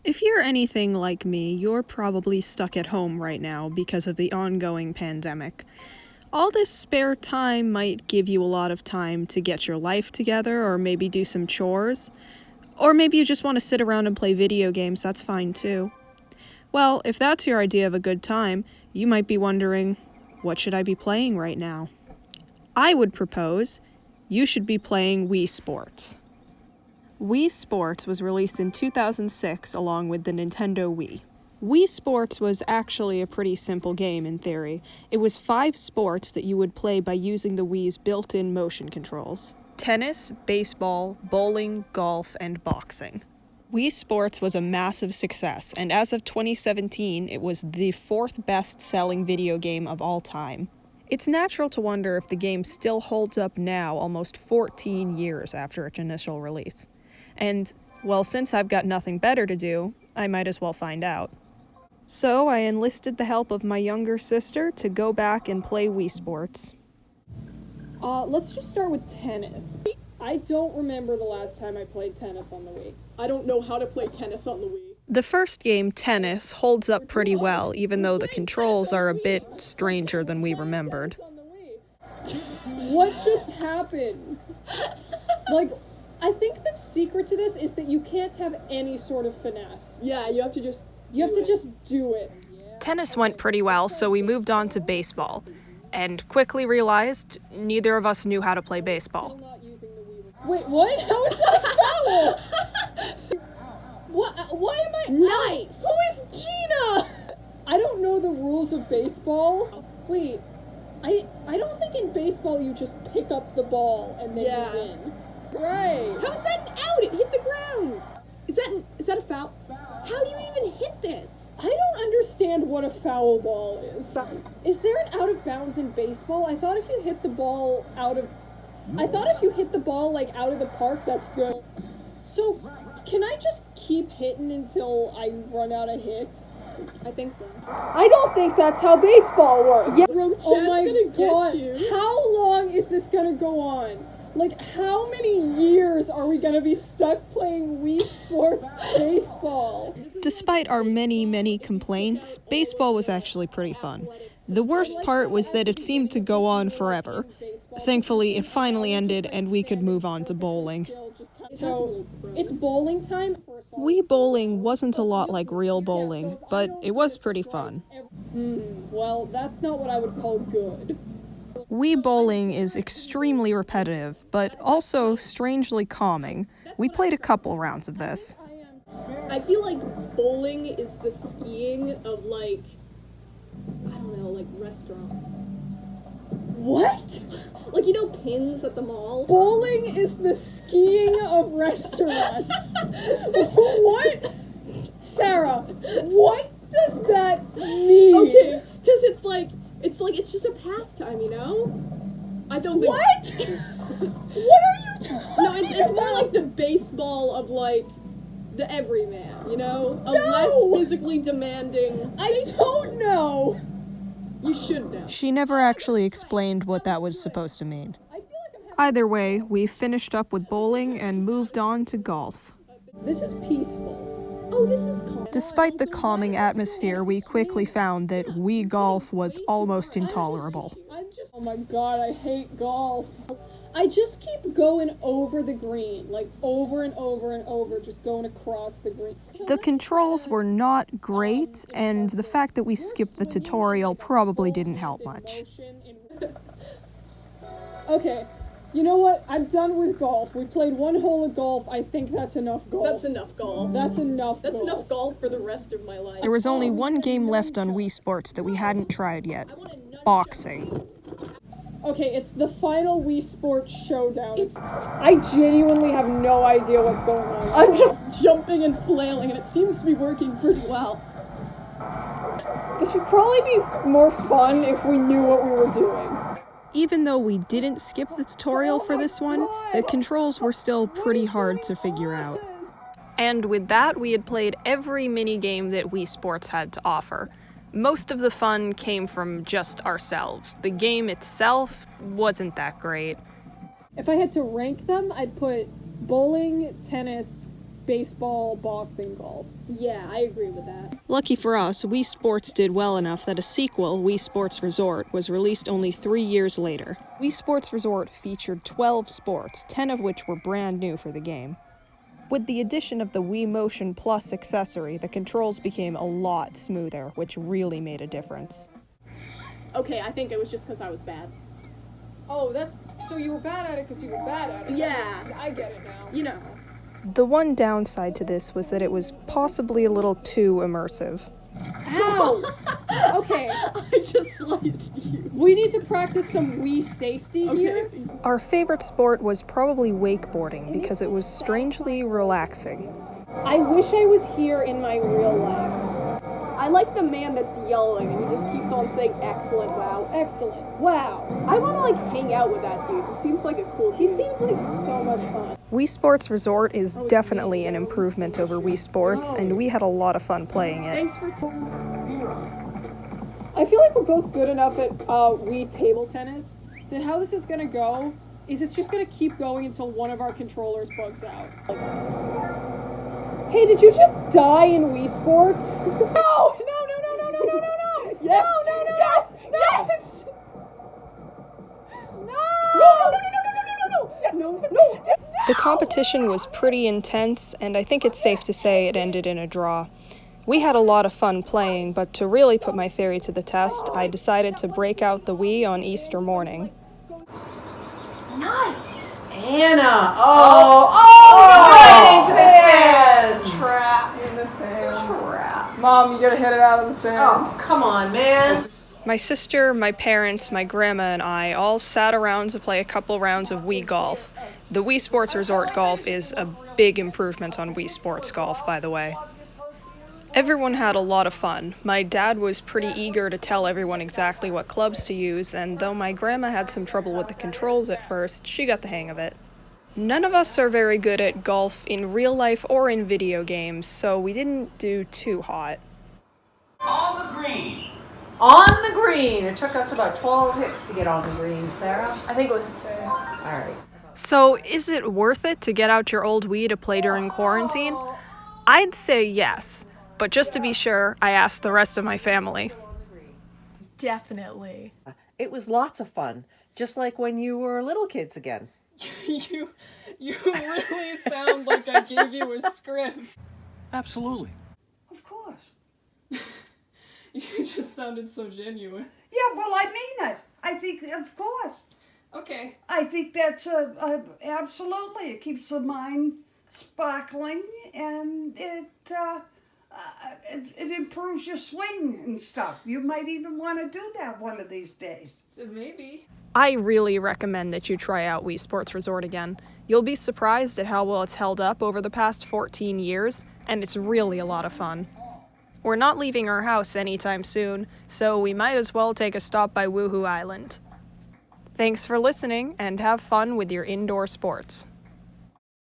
If you're anything like me, you're probably stuck at home right now because of the ongoing pandemic. All this spare time might give you a lot of time to get your life together or maybe do some chores. Or maybe you just want to sit around and play video games, that's fine too. Well, if that's your idea of a good time, you might be wondering, what should I be playing right now? I would propose you should be playing Wii Sports. Wii Sports was released in 2006 along with the Nintendo Wii. Wii Sports was actually a pretty simple game in theory. It was 5 sports that you would play by using the Wii's built-in motion controls: tennis, baseball, bowling, golf, and boxing. Wii Sports was a massive success, and as of 2017, it was the 4th best-selling video game of all time. It's natural to wonder if the game still holds up now, almost 14 years after its initial release. And, well, since I've got nothing better to do, I might as well find out. So I enlisted the help of my younger sister to go back and play Wii Sports. Let's just start with tennis. I don't remember the last time I played tennis on the Wii. I don't know how to play tennis on the Wii. The first game, Tennis, holds up pretty well, even though the controls are a bit stranger than we remembered. What just happened? I think the secret to this is that you can't have any sort of finesse. Yeah, you have to just do it. Tennis went pretty well, so we moved on to baseball, and quickly realized neither of us knew how to play baseball. Wait, what? How is that a foul? What? Why am I... Nice! Who is Gina? I don't know the rules of baseball. Wait, I don't think in baseball you just pick up the ball and then you win. Right. How is that an out? It hit the ground. Is that a foul? How do you even hit this? I don't understand what a foul ball is. Is there an out of bounds in baseball? I thought if you hit the ball out of the park, that's good. So, can I just keep hitting until I run out of hits? I think so. I don't think that's how baseball works. Yeah. Oh my god. How long is this gonna go on? How many years are we gonna be stuck playing Wii Sports baseball? Despite our many complaints, baseball was actually pretty fun. The worst part was that it seemed to go on forever. Thankfully, it finally ended and we could move on to bowling. So, it's bowling time? Wii bowling wasn't a lot like real bowling, but it was pretty fun. Well, that's not what I would call good. Wii bowling is extremely repetitive, but also strangely calming. We played a couple rounds of this. I feel like bowling is the skiing of restaurants. What? Pins at the mall? Bowling is the skiing of restaurants. What? Sarah, what does that mean? Okay, because it's just a pastime, I don't think... What? What are you talking No, it's more like the baseball of, the everyman, Of No! less physically demanding... I don't know. You should know. She never actually explained what that was supposed to mean. Either way, we finished up with bowling and moved on to golf. This is peaceful. Oh, this is calm. Despite the calming atmosphere, we quickly found that Wii golf was almost intolerable. Oh my god, I hate golf. I just keep going over the green, over and over and over, just going across the green. The controls were not great, and the fact that we skipped the tutorial probably didn't help much. Okay, you know what? I'm done with golf. We played one hole of golf. I think that's enough golf. That's enough golf. That's enough That's golf. enough golf for the rest of my life. There was only one game left on Wii Sports that we hadn't tried yet: boxing. Okay, it's the final Wii Sports showdown. I genuinely have no idea what's going on. I'm just jumping and flailing, and it seems to be working pretty well. This would probably be more fun if we knew what we were doing. Even though we didn't skip the tutorial for this one, the controls were still pretty hard to figure out. And with that, we had played every minigame that Wii Sports had to offer. Most of the fun came from just ourselves. The game itself wasn't that great. If I had to rank them, I'd put bowling, tennis, baseball, boxing, golf. Yeah, I agree with that. Lucky for us, Wii Sports did well enough that a sequel, Wii Sports Resort, was released only 3 years later. Wii Sports Resort featured 12 sports, 10 of which were brand new for the game. With the addition of the Wii Motion Plus accessory, the controls became a lot smoother, which really made a difference. Okay, I think it was just because I was bad. Oh, so you were bad at it because you were bad at it. Yeah. I get it now. You know. The one downside to this was that it was possibly a little too immersive. Ow! Okay, I just sliced you. we need to practice some Wii safety here. Our favorite sport was probably wakeboarding because it was strangely relaxing. I wish I was here in my real life. I like the man that's yelling and he just keeps on saying excellent, wow. Excellent. Wow. I want to like hang out with that dude. He seems like a cool dude. He seems like so much fun. Wii Sports Resort is definitely an improvement over Wii Sports, and we had a lot of fun playing it. Thanks for I feel like we're both good enough at Wii table tennis that how this is gonna go is it's just gonna keep going until one of our controllers bugs out. Hey, did you just die in Wii Sports? No! Yes! Yes! No! The competition was pretty intense, and I think it's safe to say it ended in a draw. We had a lot of fun playing, but to really put my theory to the test, I decided to break out the Wii on Easter morning. Nice! Anna! Right into the sand! Trap in the sand. Crap. Mom, you gotta hit it out of the sand. Oh, come on, man. My sister, my parents, my grandma, and I all sat around to play a couple rounds of Wii Golf. The Wii Sports Resort Golf is a big improvement on Wii Sports Golf, by the way. Everyone had a lot of fun. My dad was pretty eager to tell everyone exactly what clubs to use, and though my grandma had some trouble with the controls at first, she got the hang of it. None of us are very good at golf in real life or in video games, so we didn't do too hot. On the green. On the green. It took us about 12 hits to get on the green, Sarah. I think it was All right. So, is it worth it to get out your old Wii to play during quarantine? I'd say yes, but just to be sure, I asked the rest of my family. definitely. It was lots of fun, just like when you were little kids again. You really sound like I gave you a script. Absolutely. Of course. You just sounded so genuine. Yeah, well, I mean it. I think, of course. Okay. I think that's absolutely. It keeps the mind sparkling, and it improves your swing and stuff. You might even want to do that one of these days. So maybe. I really recommend that you try out Wii Sports Resort again. You'll be surprised at how well it's held up over the past 14 years, and it's really a lot of fun. We're not leaving our house anytime soon, so we might as well take a stop by Woohoo Island. Thanks for listening, and have fun with your indoor sports.